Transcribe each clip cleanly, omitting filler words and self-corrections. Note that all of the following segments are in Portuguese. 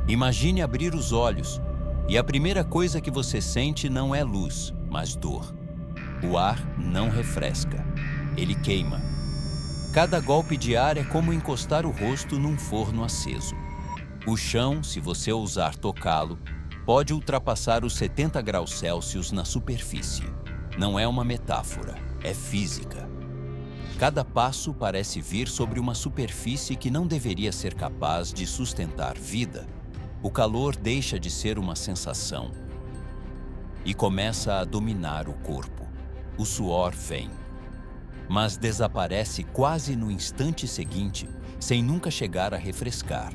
Imagine abrir os olhos e a primeira coisa que você sente não é luz, mas dor. O ar não refresca, ele queima. Cada golpe de ar é como encostar o rosto num forno aceso. O chão, se você ousar tocá-lo, pode ultrapassar os 70 graus Celsius na superfície. Não é uma metáfora, é física. Cada passo parece vir sobre uma superfície que não deveria ser capaz de sustentar vida. O calor deixa de ser uma sensação e começa a dominar o corpo. O suor vem, mas desaparece quase no instante seguinte, sem nunca chegar a refrescar.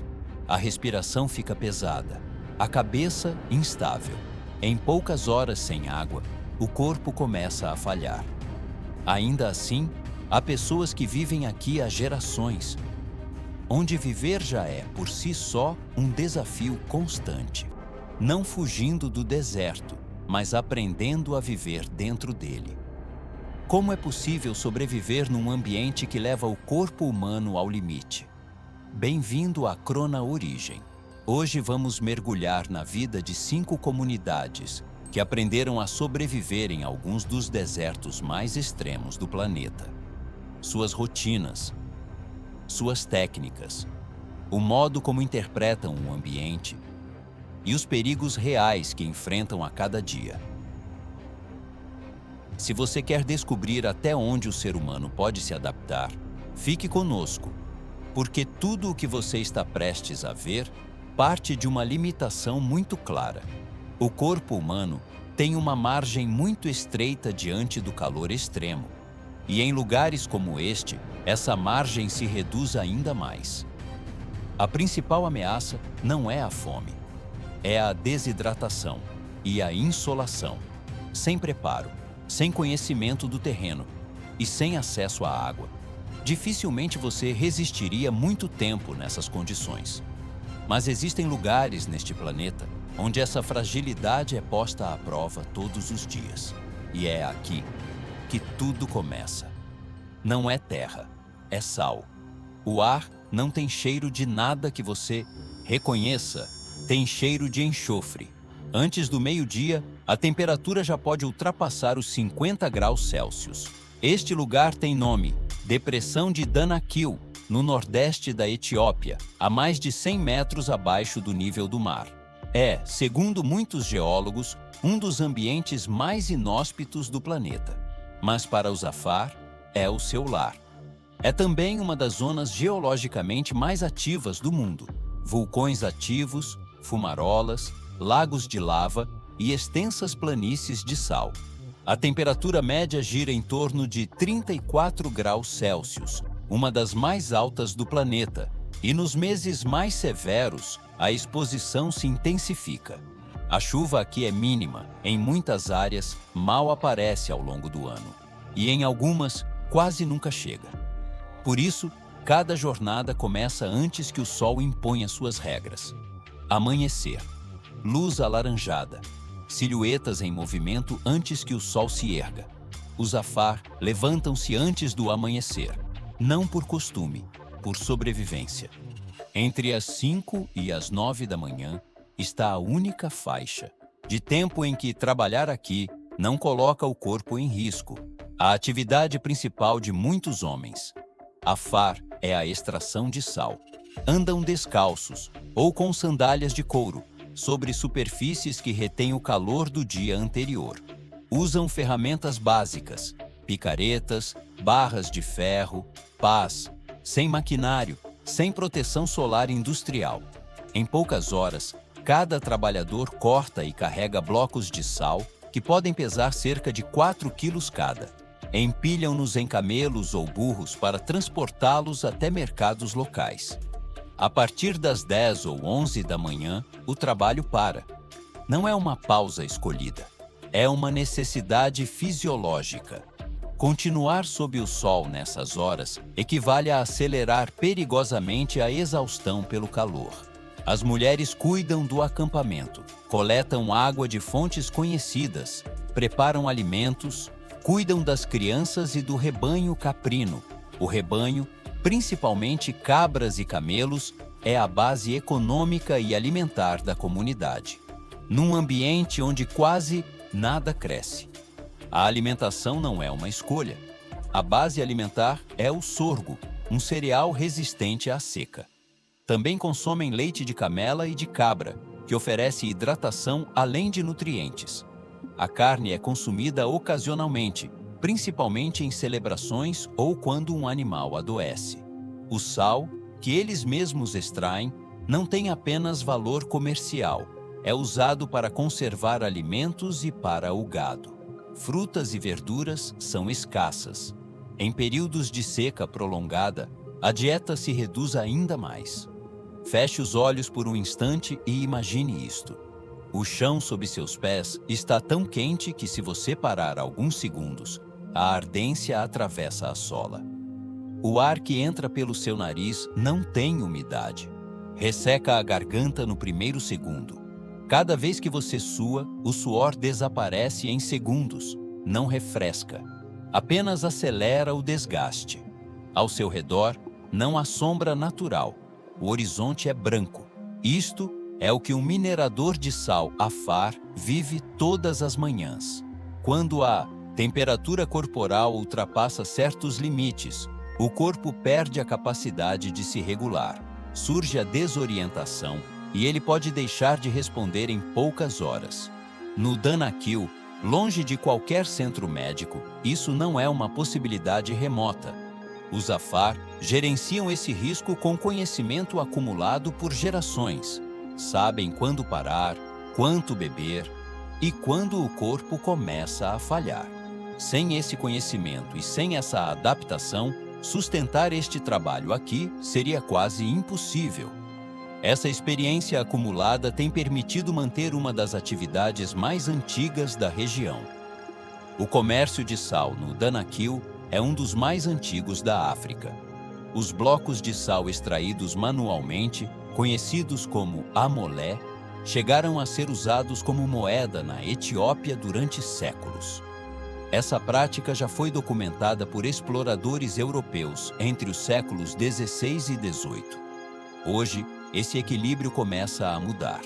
A respiração fica pesada, a cabeça instável. Em poucas horas sem água, o corpo começa a falhar. Ainda assim, há pessoas que vivem aqui há gerações, onde viver já é, por si só, um desafio constante. Não fugindo do deserto, mas aprendendo a viver dentro dele. Como é possível sobreviver num ambiente que leva o corpo humano ao limite? Bem-vindo à Crona Origem. Hoje vamos mergulhar na vida de 5 comunidades que aprenderam a sobreviver em alguns dos desertos mais extremos do planeta. Suas rotinas, suas técnicas, o modo como interpretam o ambiente e os perigos reais que enfrentam a cada dia. Se você quer descobrir até onde o ser humano pode se adaptar, fique conosco, porque tudo o que você está prestes a ver parte de uma limitação muito clara. O corpo humano tem uma margem muito estreita diante do calor extremo, e em lugares como este, essa margem se reduz ainda mais. A principal ameaça não é a fome, é a desidratação e a insolação. Sem preparo, sem conhecimento do terreno e sem acesso à água, dificilmente você resistiria muito tempo nessas condições. Mas existem lugares neste planeta onde essa fragilidade é posta à prova todos os dias. E é aqui que tudo começa. Não é terra, é sal. O ar não tem cheiro de nada que você reconheça, tem cheiro de enxofre. Antes do meio-dia, a temperatura já pode ultrapassar os 50 graus Celsius. Este lugar tem nome: Depressão de Danakil, no nordeste da Etiópia, a mais de 100 metros abaixo do nível do mar. É, segundo muitos geólogos, um dos ambientes mais inóspitos do planeta. Mas para os Afar, é o seu lar. É também uma das zonas geologicamente mais ativas do mundo. Vulcões ativos, fumarolas, lagos de lava e extensas planícies de sal. A temperatura média gira em torno de 34 graus Celsius, uma das mais altas do planeta, e nos meses mais severos, a exposição se intensifica. A chuva aqui é mínima, em muitas áreas mal aparece ao longo do ano, e em algumas quase nunca chega. Por isso, cada jornada começa antes que o sol imponha suas regras. Amanhecer, luz alaranjada, silhuetas em movimento antes que o sol se erga. Os Afar levantam-se antes do amanhecer, não por costume, por sobrevivência. Entre as 5 e as 9 da manhã está a única faixa de tempo em que trabalhar aqui não coloca o corpo em risco. A atividade principal de muitos homens Afar é a extração de sal. Andam descalços ou com sandálias de couro sobre superfícies que retêm o calor do dia anterior. Usam ferramentas básicas, picaretas, barras de ferro, pás, sem maquinário, sem proteção solar industrial. Em poucas horas, cada trabalhador corta e carrega blocos de sal que podem pesar cerca de 4 quilos cada. Empilham-nos em camelos ou burros para transportá-los até mercados locais. A partir das 10 ou 11 da manhã, o trabalho para. Não é uma pausa escolhida, é uma necessidade fisiológica. Continuar sob o sol nessas horas equivale a acelerar perigosamente a exaustão pelo calor. As mulheres cuidam do acampamento, coletam água de fontes conhecidas, preparam alimentos, cuidam das crianças e do rebanho caprino. O rebanho, principalmente cabras e camelos, é a base econômica e alimentar da comunidade, num ambiente onde quase nada cresce. A alimentação não é uma escolha. A base alimentar é o sorgo, um cereal resistente à seca. Também consomem leite de camela e de cabra, que oferece hidratação além de nutrientes. A carne é consumida ocasionalmente, principalmente em celebrações ou quando um animal adoece. O sal, que eles mesmos extraem, não tem apenas valor comercial. É usado para conservar alimentos e para o gado. Frutas e verduras são escassas. Em períodos de seca prolongada, a dieta se reduz ainda mais. Feche os olhos por um instante e imagine isto. O chão sob seus pés está tão quente que, se você parar alguns segundos, a ardência atravessa a sola. O ar que entra pelo seu nariz não tem umidade. Resseca a garganta no primeiro segundo. Cada vez que você sua, o suor desaparece em segundos, não refresca. Apenas acelera o desgaste. Ao seu redor, não há sombra natural. O horizonte é branco. Isto é o que um minerador de sal, Afar, vive todas as manhãs. Quando a temperatura corporal ultrapassa certos limites, o corpo perde a capacidade de se regular. Surge a desorientação e ele pode deixar de responder em poucas horas. No Danakil, longe de qualquer centro médico, isso não é uma possibilidade remota. Os Afar gerenciam esse risco com conhecimento acumulado por gerações. Sabem quando parar, quanto beber e quando o corpo começa a falhar. Sem esse conhecimento e sem essa adaptação, sustentar este trabalho aqui seria quase impossível. Essa experiência acumulada tem permitido manter uma das atividades mais antigas da região. O comércio de sal no Danakil é um dos mais antigos da África. Os blocos de sal extraídos manualmente, conhecidos como amolé, chegaram a ser usados como moeda na Etiópia durante séculos. Essa prática já foi documentada por exploradores europeus entre os séculos XVI e XVIII. Hoje, esse equilíbrio começa a mudar.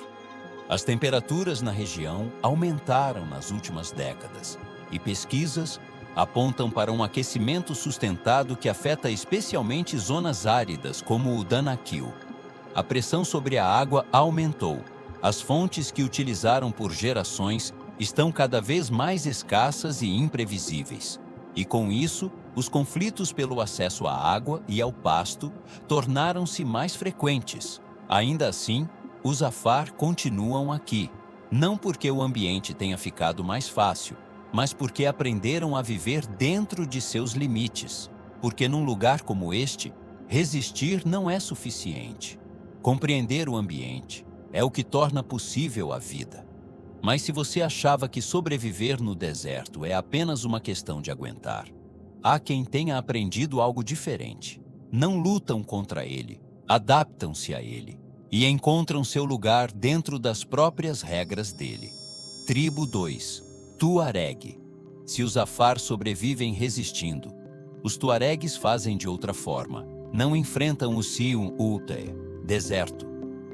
As temperaturas na região aumentaram nas últimas décadas e pesquisas apontam para um aquecimento sustentado que afeta especialmente zonas áridas como o Danakil. A pressão sobre a água aumentou. As fontes que utilizaram por gerações estão cada vez mais escassas e imprevisíveis. E com isso, os conflitos pelo acesso à água e ao pasto tornaram-se mais frequentes. Ainda assim, os Afar continuam aqui, não porque o ambiente tenha ficado mais fácil, mas porque aprenderam a viver dentro de seus limites. Porque num lugar como este, resistir não é suficiente. Compreender o ambiente é o que torna possível a vida. Mas se você achava que sobreviver no deserto é apenas uma questão de aguentar, há quem tenha aprendido algo diferente. Não lutam contra ele, adaptam-se a ele e encontram seu lugar dentro das próprias regras dele. Tribo 2. Tuareg. Se os Afar sobrevivem resistindo, os Tuaregues fazem de outra forma. Não enfrentam o Sium Ulte, deserto.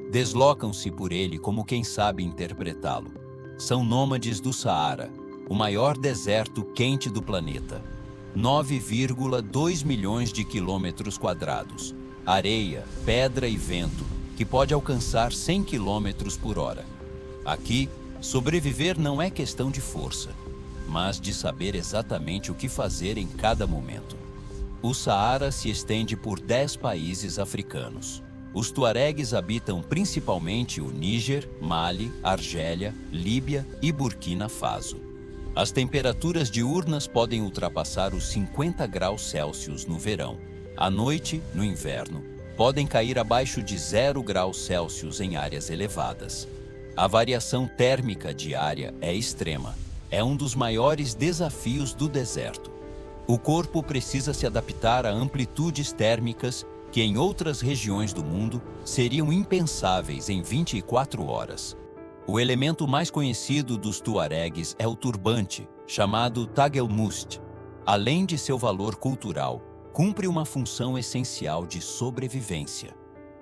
Deslocam-se por ele como quem sabe interpretá-lo. São nômades do Saara, o maior deserto quente do planeta. 9,2 milhões de quilômetros quadrados. Areia, pedra e vento, que pode alcançar 100 quilômetros por hora. Aqui, sobreviver não é questão de força, mas de saber exatamente o que fazer em cada momento. O Saara se estende por 10 países africanos. Os tuaregues habitam principalmente o Níger, Mali, Argélia, Líbia e Burkina Faso. As temperaturas diurnas podem ultrapassar os 50 graus Celsius no verão. À noite, no inverno, podem cair abaixo de 0 graus Celsius em áreas elevadas. A variação térmica diária é extrema. É um dos maiores desafios do deserto. O corpo precisa se adaptar a amplitudes térmicas que em outras regiões do mundo seriam impensáveis em 24 horas. O elemento mais conhecido dos tuaregues é o turbante, chamado tagelmust. Além de seu valor cultural, cumpre uma função essencial de sobrevivência.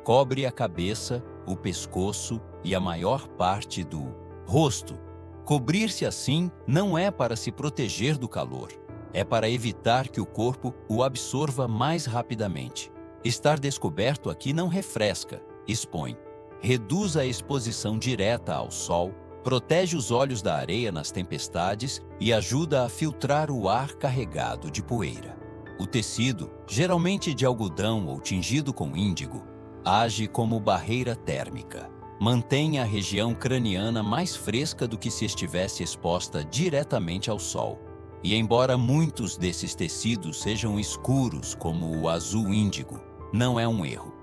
cobre a cabeça, o pescoço e a maior parte do rosto. Cobrir-se assim não é para se proteger do calor, é para evitar que o corpo o absorva mais rapidamente. Estar descoberto aqui não refresca, expõe. Reduz a exposição direta ao sol, protege os olhos da areia nas tempestades e ajuda a filtrar o ar carregado de poeira. O tecido, geralmente de algodão ou tingido com índigo, age como barreira térmica. Mantém a região craniana mais fresca do que se estivesse exposta diretamente ao sol. E embora muitos desses tecidos sejam escuros, como o azul índigo, não é um erro.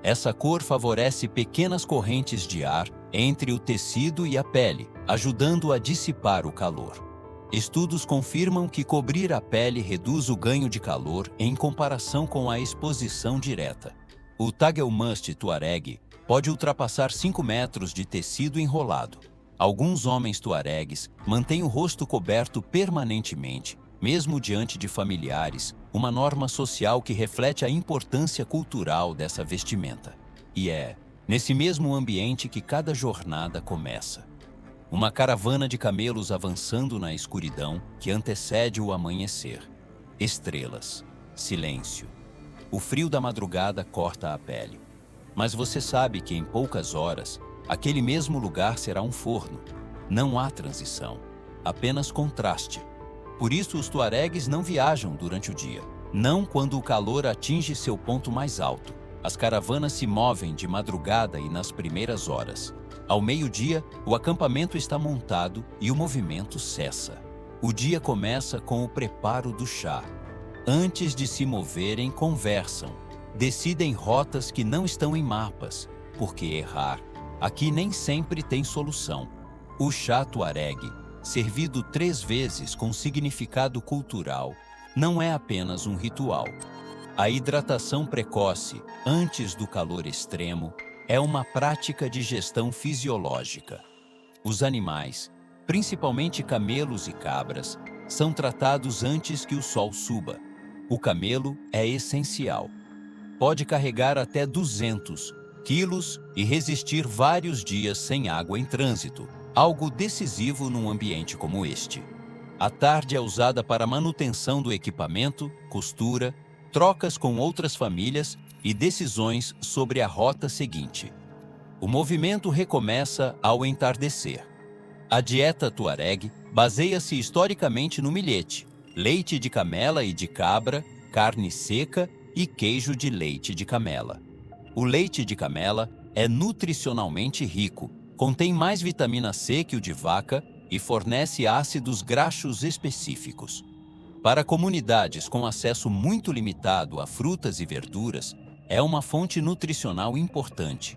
Essa cor favorece pequenas correntes de ar entre o tecido e a pele, ajudando a dissipar o calor. Estudos confirmam que cobrir a pele reduz o ganho de calor em comparação com a exposição direta. O Tagelmust tuareg pode ultrapassar 5 metros de tecido enrolado. Alguns homens tuaregues mantêm o rosto coberto permanentemente, mesmo diante de familiares, uma norma social que reflete a importância cultural dessa vestimenta. E é nesse mesmo ambiente que cada jornada começa. Uma caravana de camelos avançando na escuridão que antecede o amanhecer. Estrelas, silêncio. O frio da madrugada corta a pele. Mas você sabe que em poucas horas, aquele mesmo lugar será um forno. Não há transição, apenas contraste. Por isso os tuaregues não viajam durante o dia, não quando o calor atinge seu ponto mais alto. As caravanas se movem de madrugada e nas primeiras horas. Ao meio-dia, o acampamento está montado e o movimento cessa. O dia começa com o preparo do chá. Antes de se moverem, conversam. Decidem rotas que não estão em mapas, porque errar aqui nem sempre tem solução. O chá tuareg, servido 3 vezes com significado cultural, não é apenas um ritual. A hidratação precoce, antes do calor extremo, é uma prática de gestão fisiológica. Os animais, principalmente camelos e cabras, são tratados antes que o sol suba. O camelo é essencial. Pode carregar até 200 quilos e resistir vários dias sem água em trânsito, algo decisivo num ambiente como este. A tarde é usada para manutenção do equipamento, costura, trocas com outras famílias e decisões sobre a rota seguinte. O movimento recomeça ao entardecer. A dieta tuareg baseia-se historicamente no milhete, leite de camela e de cabra, carne seca e queijo de leite de camela. O leite de camela é nutricionalmente rico, contém mais vitamina C que o de vaca e fornece ácidos graxos específicos. Para comunidades com acesso muito limitado a frutas e verduras, é uma fonte nutricional importante.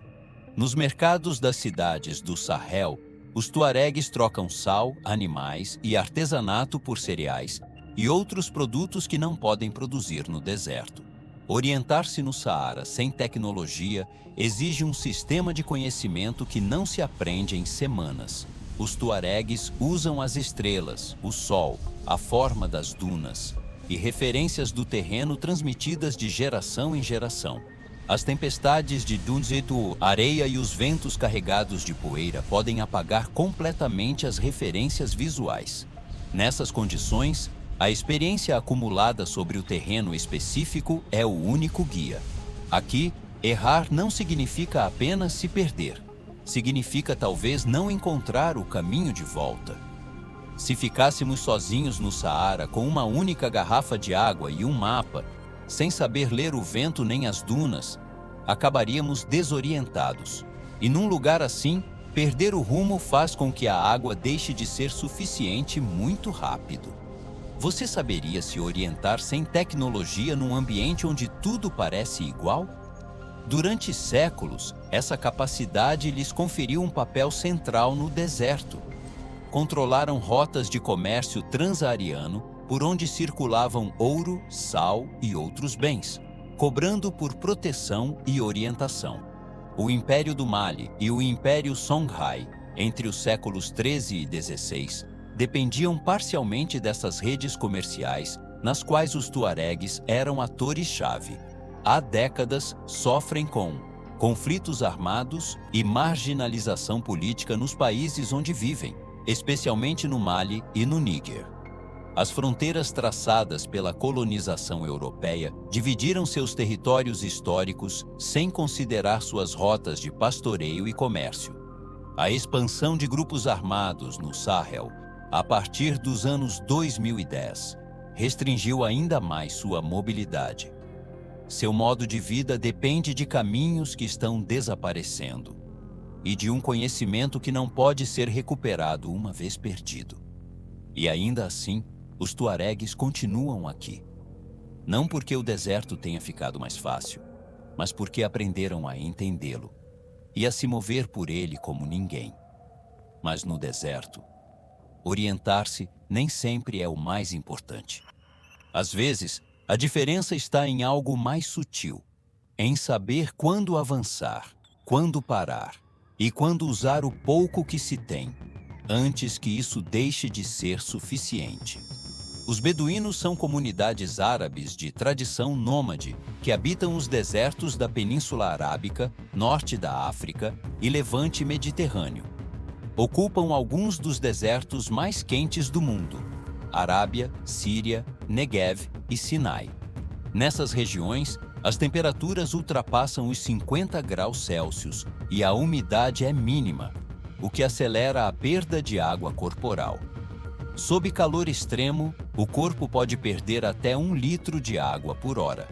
Nos mercados das cidades do Sahel, os tuaregues trocam sal, animais e artesanato por cereais e outros produtos que não podem produzir no deserto. Orientar-se no Saara sem tecnologia exige um sistema de conhecimento que não se aprende em semanas. Os tuaregues usam as estrelas, o sol, a forma das dunas e referências do terreno transmitidas de geração em geração. As tempestades de Dunzetu, areia e os ventos carregados de poeira podem apagar completamente as referências visuais. Nessas condições, a experiência acumulada sobre o terreno específico é o único guia. Aqui, errar não significa apenas se perder. Significa talvez não encontrar o caminho de volta. Se ficássemos sozinhos no Saara com uma única garrafa de água e um mapa, sem saber ler o vento nem as dunas, acabaríamos desorientados. E num lugar assim, perder o rumo faz com que a água deixe de ser suficiente muito rápido. Você saberia se orientar sem tecnologia num ambiente onde tudo parece igual? Durante séculos, essa capacidade lhes conferiu um papel central no deserto. Controlaram rotas de comércio transaariano por onde circulavam ouro, sal e outros bens, cobrando por proteção e orientação. O Império do Mali e o Império Songhai, entre os séculos 13 e 16, dependiam parcialmente dessas redes comerciais, nas quais os tuaregues eram atores-chave. Há décadas sofrem com conflitos armados e marginalização política nos países onde vivem, especialmente no Mali e no Níger. As fronteiras traçadas pela colonização europeia dividiram seus territórios históricos sem considerar suas rotas de pastoreio e comércio. A expansão de grupos armados no Sahel, a partir dos anos 2010, restringiu ainda mais sua mobilidade. Seu modo de vida depende de caminhos que estão desaparecendo e de um conhecimento que não pode ser recuperado uma vez perdido. E ainda assim, os tuaregues continuam aqui. Não porque o deserto tenha ficado mais fácil, mas porque aprenderam a entendê-lo e a se mover por ele como ninguém. Mas no deserto, orientar-se nem sempre é o mais importante. Às vezes, a diferença está em algo mais sutil, em saber quando avançar, quando parar e quando usar o pouco que se tem, antes que isso deixe de ser suficiente. Os beduínos são comunidades árabes de tradição nômade que habitam os desertos da Península Arábica, norte da África e levante mediterrâneo. Ocupam alguns dos desertos mais quentes do mundo: Arábia, Síria, Negev e Sinai. Nessas regiões, as temperaturas ultrapassam os 50 graus Celsius e a umidade é mínima, o que acelera a perda de água corporal. Sob calor extremo, o corpo pode perder até 1 litro de água por hora.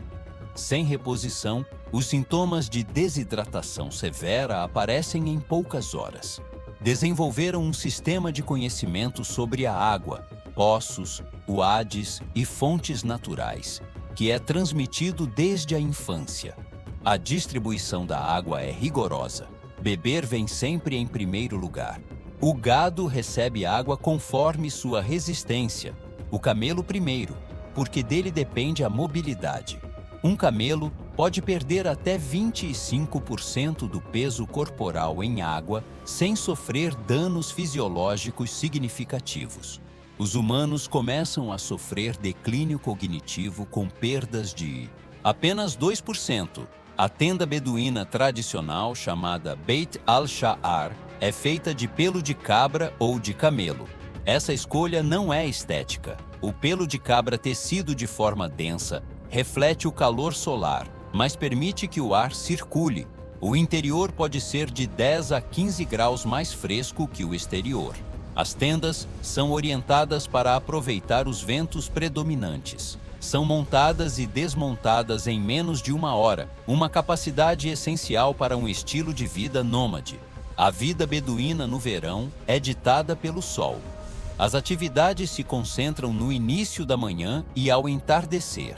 Sem reposição, os sintomas de desidratação severa aparecem em poucas horas. Desenvolveram um sistema de conhecimento sobre a água, poços, uades e fontes naturais, que é transmitido desde a infância. A distribuição da água é rigorosa. Beber vem sempre em primeiro lugar. O gado recebe água conforme sua resistência. O camelo primeiro, porque dele depende a mobilidade. Um camelo pode perder até 25% do peso corporal em água sem sofrer danos fisiológicos significativos. Os humanos começam a sofrer declínio cognitivo com perdas de apenas 2%. A tenda beduína tradicional, chamada Beit al-Sha'ar, é feita de pelo de cabra ou de camelo. Essa escolha não é estética. O pelo de cabra tecido de forma densa reflete o calor solar, mas permite que o ar circule. O interior pode ser de 10 a 15 graus mais fresco que o exterior. As tendas são orientadas para aproveitar os ventos predominantes. São montadas e desmontadas em menos de 1 hora, uma capacidade essencial para um estilo de vida nômade. A vida beduína no verão é ditada pelo sol. As atividades se concentram no início da manhã e ao entardecer.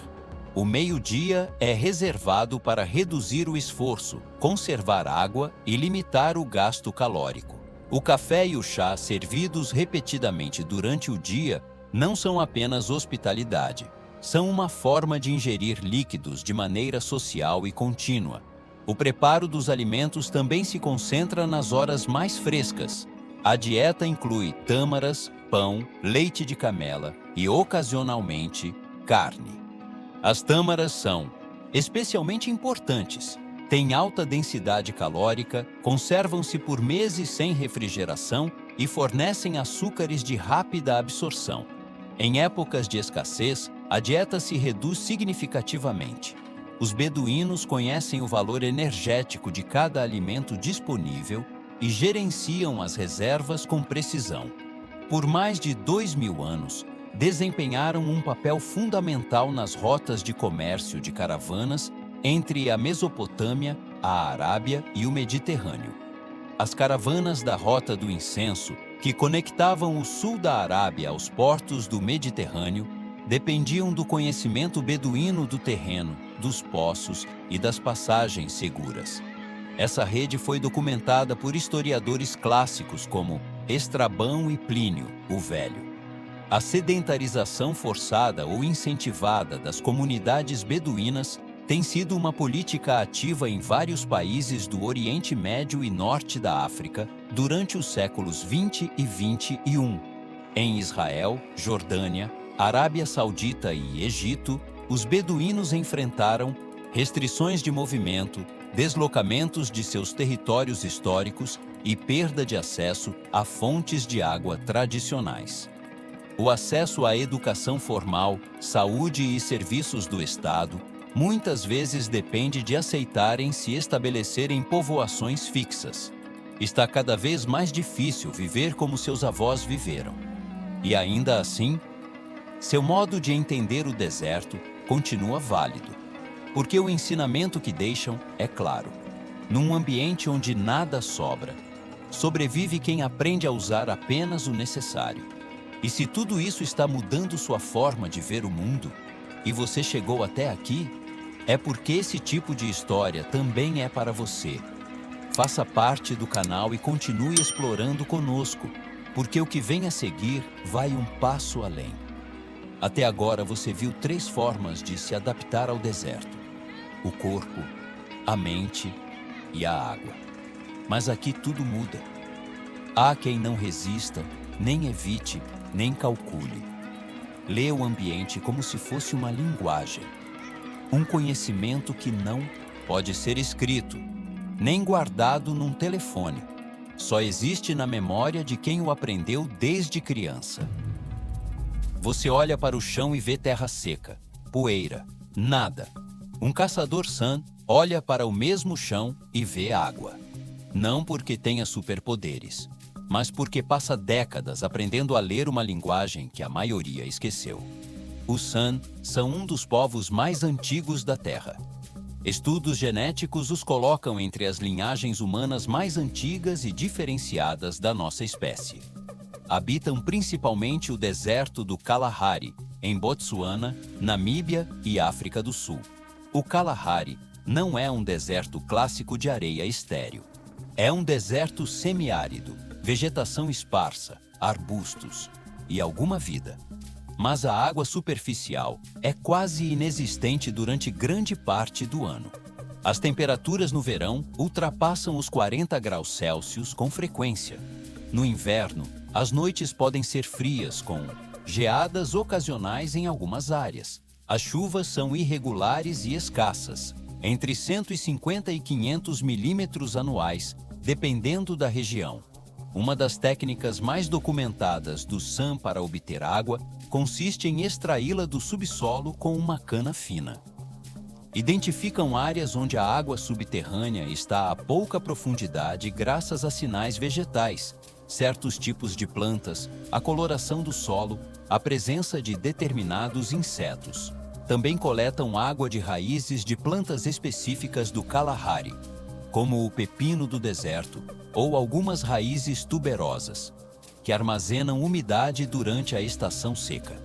O meio-dia é reservado para reduzir o esforço, conservar água e limitar o gasto calórico. O café e o chá servidos repetidamente durante o dia não são apenas hospitalidade. São uma forma de ingerir líquidos de maneira social e contínua. O preparo dos alimentos também se concentra nas horas mais frescas. A dieta inclui tâmaras, pão, leite de camela e, ocasionalmente, carne. As tâmaras são especialmente importantes. Têm alta densidade calórica, conservam-se por meses sem refrigeração e fornecem açúcares de rápida absorção. Em épocas de escassez, a dieta se reduz significativamente. Os beduínos conhecem o valor energético de cada alimento disponível e gerenciam as reservas com precisão. Por mais de 2000 anos, desempenharam um papel fundamental nas rotas de comércio de caravanas entre a Mesopotâmia, a Arábia e o Mediterrâneo. As caravanas da Rota do Incenso, que conectavam o sul da Arábia aos portos do Mediterrâneo, dependiam do conhecimento beduíno do terreno, dos poços e das passagens seguras. Essa rede foi documentada por historiadores clássicos como Estrabão e Plínio, o Velho. A sedentarização forçada ou incentivada das comunidades beduínas tem sido uma política ativa em vários países do Oriente Médio e Norte da África durante os séculos 20 e 21. Em Israel, Jordânia, Arábia Saudita e Egito, os beduínos enfrentaram restrições de movimento, deslocamentos de seus territórios históricos e perda de acesso a fontes de água tradicionais. O acesso à educação formal, saúde e serviços do Estado muitas vezes depende de aceitarem se estabelecer em povoações fixas. Está cada vez mais difícil viver como seus avós viveram. E ainda assim, seu modo de entender o deserto continua válido, porque o ensinamento que deixam é claro. Num ambiente onde nada sobra, sobrevive quem aprende a usar apenas o necessário. E se tudo isso está mudando sua forma de ver o mundo, e você chegou até aqui, é porque esse tipo de história também é para você. Faça parte do canal e continue explorando conosco, porque o que vem a seguir vai um passo além. Até agora você viu 3 formas de se adaptar ao deserto: o corpo, a mente e a água. Mas aqui tudo muda. Há quem não resista, nem evite, nem calcule. Lê o ambiente como se fosse uma linguagem. Um conhecimento que não pode ser escrito, nem guardado num telefone. Só existe na memória de quem o aprendeu desde criança. Você olha para o chão e vê terra seca, poeira, nada. Um caçador San olha para o mesmo chão e vê água. Não porque tenha superpoderes, mas porque passa décadas aprendendo a ler uma linguagem que a maioria esqueceu. Os San são um dos povos mais antigos da Terra. Estudos genéticos os colocam entre as linhagens humanas mais antigas e diferenciadas da nossa espécie. Habitam principalmente o deserto do Kalahari, em Botsuana, Namíbia e África do Sul. O Kalahari não é um deserto clássico de areia estéril. É um deserto semiárido, vegetação esparsa, arbustos e alguma vida. Mas a água superficial é quase inexistente durante grande parte do ano. As temperaturas no verão ultrapassam os 40 graus Celsius com frequência. No inverno, as noites podem ser frias, com geadas ocasionais em algumas áreas. As chuvas são irregulares e escassas, entre 150 e 500 milímetros anuais, dependendo da região. Uma das técnicas mais documentadas do San para obter água consiste em extraí-la do subsolo com uma cana fina. Identificam áreas onde a água subterrânea está a pouca profundidade graças a sinais vegetais, certos tipos de plantas, a coloração do solo, a presença de determinados insetos. Também coletam água de raízes de plantas específicas do Kalahari, como o pepino do deserto ou algumas raízes tuberosas, que armazenam umidade durante a estação seca.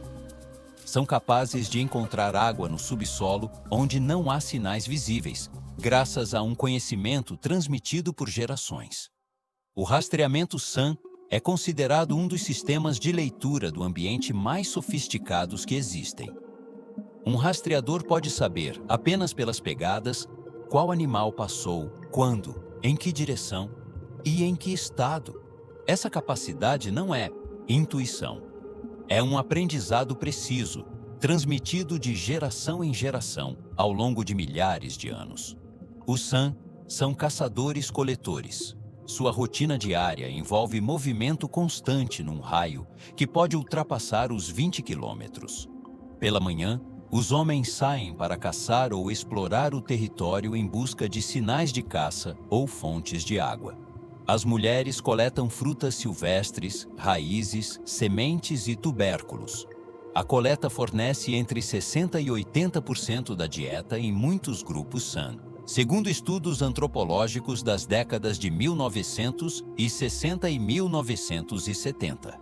São capazes de encontrar água no subsolo onde não há sinais visíveis, graças a um conhecimento transmitido por gerações. O rastreamento San é considerado um dos sistemas de leitura do ambiente mais sofisticados que existem. Um rastreador pode saber, apenas pelas pegadas, qual animal passou, quando, em que direção e em que estado. Essa capacidade não é intuição. É um aprendizado preciso, transmitido de geração em geração ao longo de milhares de anos. Os San são caçadores-coletores. Sua rotina diária envolve movimento constante num raio que pode ultrapassar os 20 quilômetros. Pela manhã, os homens saem para caçar ou explorar o território em busca de sinais de caça ou fontes de água. As mulheres coletam frutas silvestres, raízes, sementes e tubérculos. A coleta fornece entre 60% e 80% da dieta em muitos grupos San, segundo estudos antropológicos das décadas de 1960 e 1970.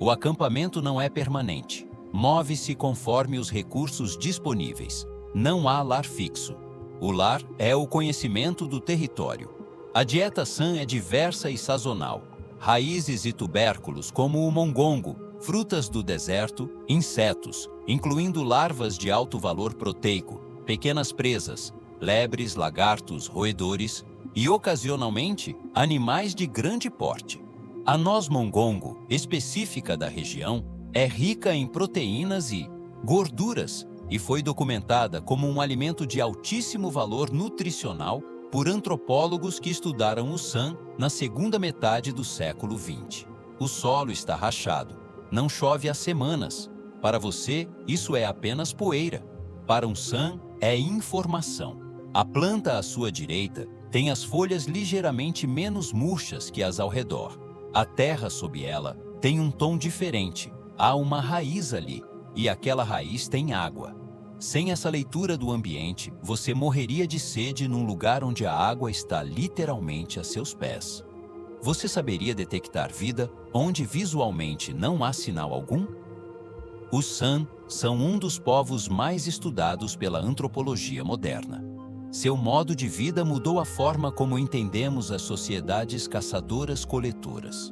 O acampamento não é permanente. Move-se conforme os recursos disponíveis. Não há lar fixo. O lar é o conhecimento do território. A dieta San é diversa e sazonal. Raízes e tubérculos como o mongongo, frutas do deserto, insetos, incluindo larvas de alto valor proteico, pequenas presas, lebres, lagartos, roedores e, ocasionalmente, animais de grande porte. A noz mongongo, específica da região, é rica em proteínas e gorduras e foi documentada como um alimento de altíssimo valor nutricional por antropólogos que estudaram o Sun na segunda metade do século XX. O solo está rachado. Não chove há semanas. Para você, isso é apenas poeira. Para um Sun, é informação. A planta à sua direita tem as folhas ligeiramente menos murchas que as ao redor. A terra sob ela tem um tom diferente. Há uma raiz ali, e aquela raiz tem água. Sem essa leitura do ambiente, você morreria de sede num lugar onde a água está literalmente a seus pés. Você saberia detectar vida onde visualmente não há sinal algum? Os Sun são um dos povos mais estudados pela antropologia moderna. Seu modo de vida mudou a forma como entendemos as sociedades caçadoras-coletoras.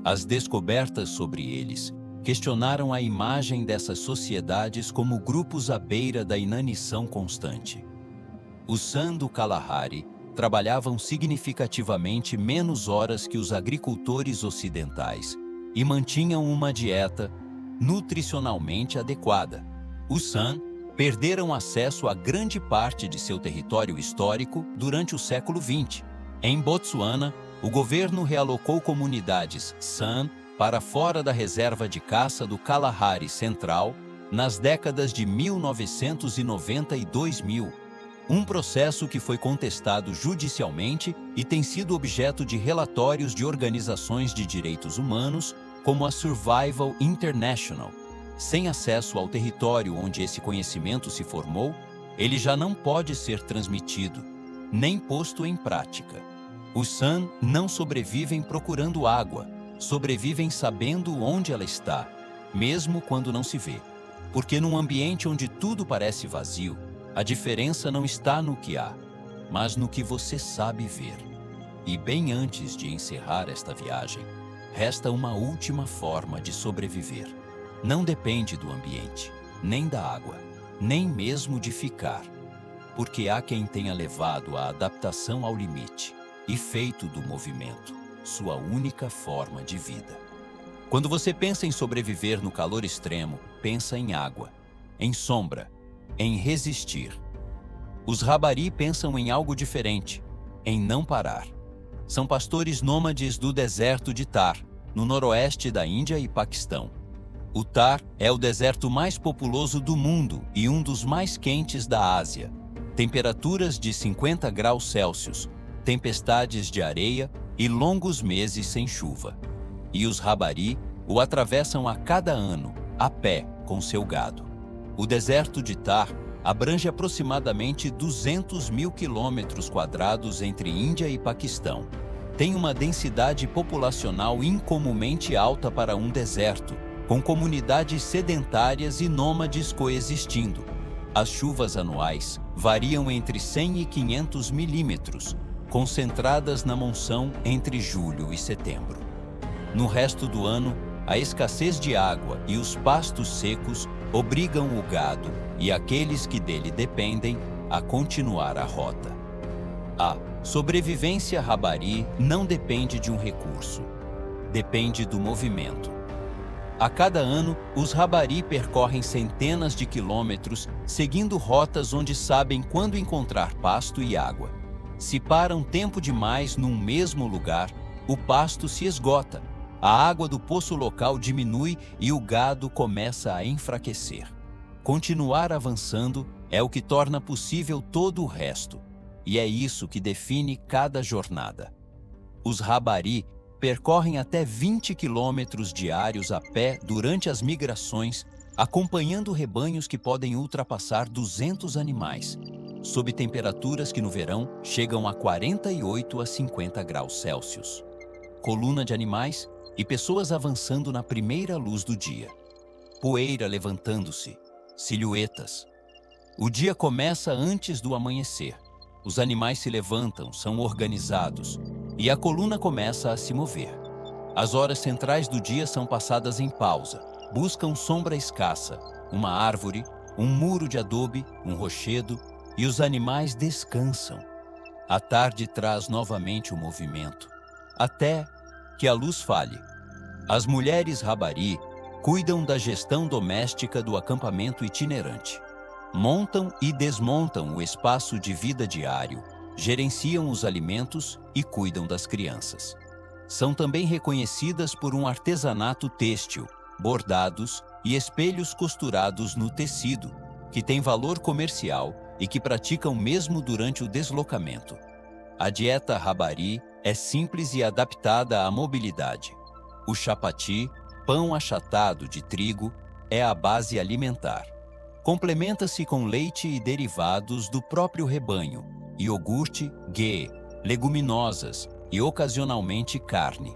As descobertas sobre eles questionaram a imagem dessas sociedades como grupos à beira da inanição constante. Os Sun do Kalahari trabalhavam significativamente menos horas que os agricultores ocidentais e mantinham uma dieta nutricionalmente adequada. Os Sun perderam acesso a grande parte de seu território histórico durante o século XX. Em Botsuana, o governo realocou comunidades Sun para fora da reserva de caça do Kalahari Central nas décadas de 1990 e 2000, um processo que foi contestado judicialmente e tem sido objeto de relatórios de organizações de direitos humanos como a Survival International. Sem acesso ao território onde esse conhecimento se formou, ele já não pode ser transmitido, nem posto em prática. Os Sun não sobrevivem procurando água, sobrevivem sabendo onde ela está, mesmo quando não se vê. Porque num ambiente onde tudo parece vazio, a diferença não está no que há, mas no que você sabe ver. E bem antes de encerrar esta viagem, resta uma última forma de sobreviver. Não depende do ambiente, nem da água, nem mesmo de ficar, porque há quem tenha levado a adaptação ao limite e feito do movimento sua única forma de vida. Quando você pensa em sobreviver no calor extremo, pensa em água, em sombra, em resistir. Os Rabari pensam em algo diferente, em não parar. São pastores nômades do deserto de Thar, no noroeste da Índia e Paquistão. O Thar é o deserto mais populoso do mundo e um dos mais quentes da Ásia. Temperaturas de 50 graus Celsius, tempestades de areia e longos meses sem chuva. E os Rabari o atravessam a cada ano, a pé, com seu gado. O deserto de Thar abrange aproximadamente 200 mil quilômetros quadrados entre Índia e Paquistão. Tem uma densidade populacional incomumente alta para um deserto, com comunidades sedentárias e nômades coexistindo. As chuvas anuais variam entre 100 e 500 milímetros, concentradas na monção entre julho e setembro. No resto do ano, a escassez de água e os pastos secos obrigam o gado e aqueles que dele dependem a continuar a rota. A sobrevivência Rabari não depende de um recurso, depende do movimento. A cada ano, os Rabari percorrem centenas de quilômetros seguindo rotas onde sabem quando encontrar pasto e água. Se param tempo demais num mesmo lugar, o pasto se esgota, a água do poço local diminui e o gado começa a enfraquecer. Continuar avançando é o que torna possível todo o resto, e é isso que define cada jornada. Os Rabari percorrem até 20 quilômetros diários a pé durante as migrações, acompanhando rebanhos que podem ultrapassar 200 animais, sob temperaturas que no verão chegam a 48 a 50 graus Celsius. Coluna de animais e pessoas avançando na primeira luz do dia. Poeira levantando-se, silhuetas. O dia começa antes do amanhecer. Os animais se levantam, são organizados, e a coluna começa a se mover. As horas centrais do dia são passadas em pausa, buscam sombra escassa, uma árvore, um muro de adobe, um rochedo, e os animais descansam. A tarde traz novamente o movimento, até que a luz falhe. As mulheres Rabari cuidam da gestão doméstica do acampamento itinerante. Montam e desmontam o espaço de vida diário, gerenciam os alimentos e cuidam das crianças. São também reconhecidas por um artesanato têxtil, bordados e espelhos costurados no tecido, que tem valor comercial e que praticam mesmo durante o deslocamento. A dieta Habari é simples e adaptada à mobilidade. O chapati, pão achatado de trigo, é a base alimentar. Complementa-se com leite e derivados do próprio rebanho, iogurte, ghee, leguminosas e ocasionalmente carne.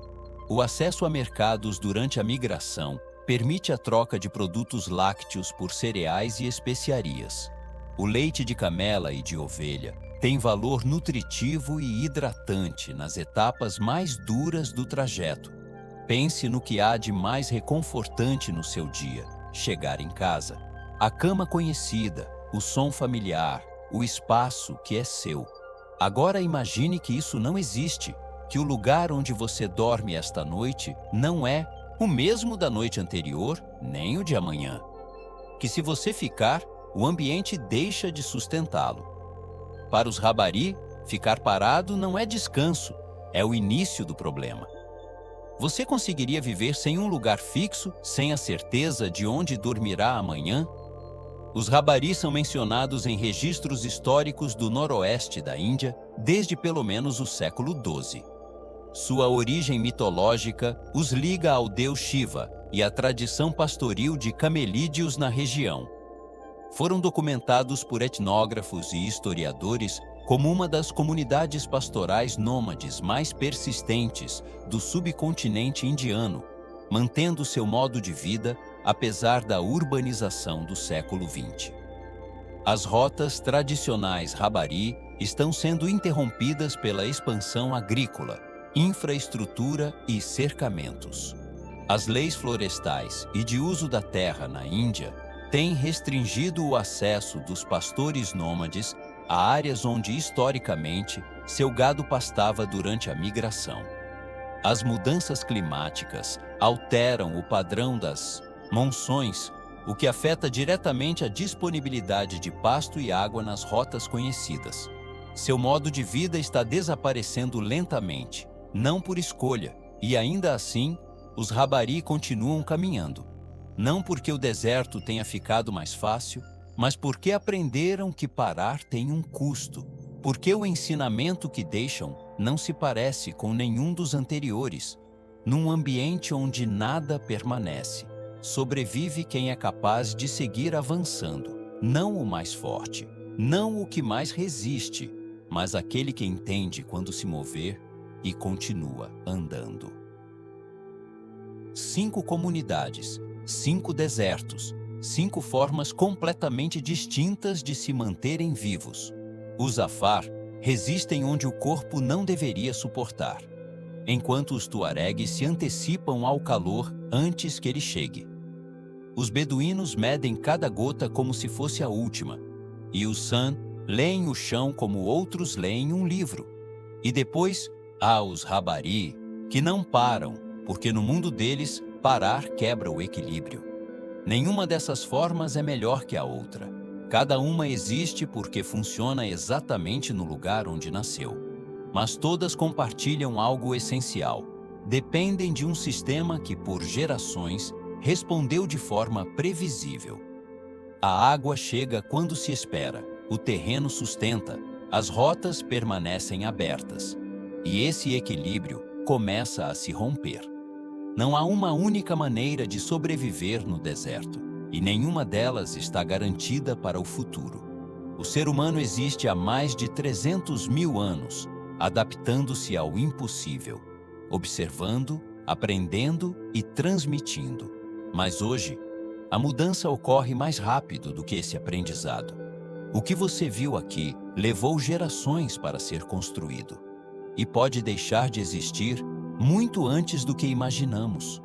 O acesso a mercados durante a migração permite a troca de produtos lácteos por cereais e especiarias. O leite de camela e de ovelha tem valor nutritivo e hidratante nas etapas mais duras do trajeto. Pense no que há de mais reconfortante no seu dia: chegar em casa. A cama conhecida, o som familiar, o espaço que é seu. Agora imagine que isso não existe, que o lugar onde você dorme esta noite não é o mesmo da noite anterior, nem o de amanhã. Que se você ficar, o ambiente deixa de sustentá-lo. Para os Habari, ficar parado não é descanso, é o início do problema. Você conseguiria viver sem um lugar fixo, sem a certeza de onde dormirá amanhã? Os Habari são mencionados em registros históricos do noroeste da Índia desde pelo menos o século XII. Sua origem mitológica os liga ao deus Shiva e à tradição pastoril de camelídeos na região. Foram documentados por etnógrafos e historiadores como uma das comunidades pastorais nômades mais persistentes do subcontinente indiano, mantendo seu modo de vida apesar da urbanização do século XX. As rotas tradicionais Habari estão sendo interrompidas pela expansão agrícola, infraestrutura e cercamentos. As leis florestais e de uso da terra na Índia têm restringido o acesso dos pastores nômades a áreas onde, historicamente, seu gado pastava durante a migração. As mudanças climáticas alteram o padrão das monções, o que afeta diretamente a disponibilidade de pasto e água nas rotas conhecidas. Seu modo de vida está desaparecendo lentamente, não por escolha, e ainda assim, os Habari continuam caminhando. Não porque o deserto tenha ficado mais fácil, mas porque aprenderam que parar tem um custo, porque o ensinamento que deixam não se parece com nenhum dos anteriores. Num ambiente onde nada permanece, sobrevive quem é capaz de seguir avançando, não o mais forte, não o que mais resiste, mas aquele que entende quando se mover e continua andando. 5 comunidades, 5 desertos, 5 formas completamente distintas de se manterem vivos. Os Afar resistem onde o corpo não deveria suportar, enquanto os Tuaregs se antecipam ao calor antes que ele chegue. Os beduínos medem cada gota como se fosse a última, e os San leem o chão como outros leem um livro. E depois há os Habari, que não param, porque no mundo deles, parar quebra o equilíbrio. Nenhuma dessas formas é melhor que a outra. Cada uma existe porque funciona exatamente no lugar onde nasceu. Mas todas compartilham algo essencial. Dependem de um sistema que, por gerações, respondeu de forma previsível. A água chega quando se espera, o terreno sustenta, as rotas permanecem abertas. E esse equilíbrio começa a se romper. Não há uma única maneira de sobreviver no deserto, e nenhuma delas está garantida para o futuro. O ser humano existe há mais de 300.000 anos, adaptando-se ao impossível, observando, aprendendo e transmitindo. Mas hoje, a mudança ocorre mais rápido do que esse aprendizado. O que você viu aqui levou gerações para ser construído, e pode deixar de existir muito antes do que imaginamos.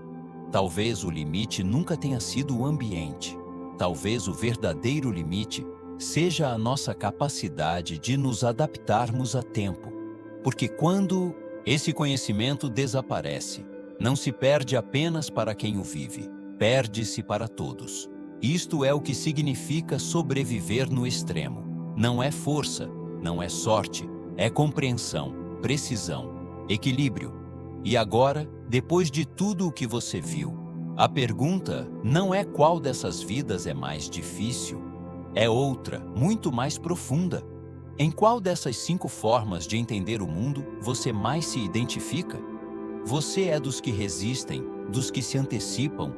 Talvez o limite nunca tenha sido o ambiente. Talvez o verdadeiro limite seja a nossa capacidade de nos adaptarmos a tempo. Porque quando esse conhecimento desaparece, não se perde apenas para quem o vive, perde-se para todos. Isto é o que significa sobreviver no extremo. Não é força, não é sorte, É compreensão, precisão, equilíbrio. E agora, depois de tudo o que você viu, a pergunta não é qual dessas vidas é mais difícil, é outra, muito mais profunda. Em qual dessas 5 formas de entender o mundo você mais se identifica? Você é dos que resistem, dos que se antecipam,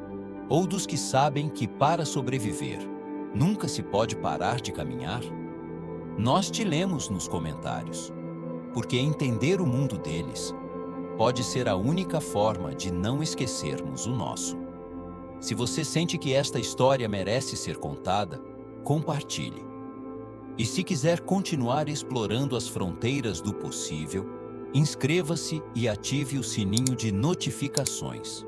ou dos que sabem que para sobreviver, nunca se pode parar de caminhar? Nós te lemos nos comentários, porque entender o mundo deles pode ser a única forma de não esquecermos o nosso. Se você sente que esta história merece ser contada, compartilhe. E se quiser continuar explorando as fronteiras do possível, inscreva-se e ative o sininho de notificações.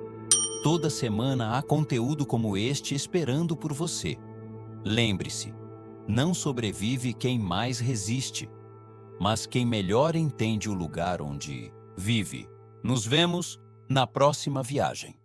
Toda semana há conteúdo como este esperando por você. Lembre-se, não sobrevive quem mais resiste, mas quem melhor entende o lugar onde vive. Nos vemos na próxima viagem.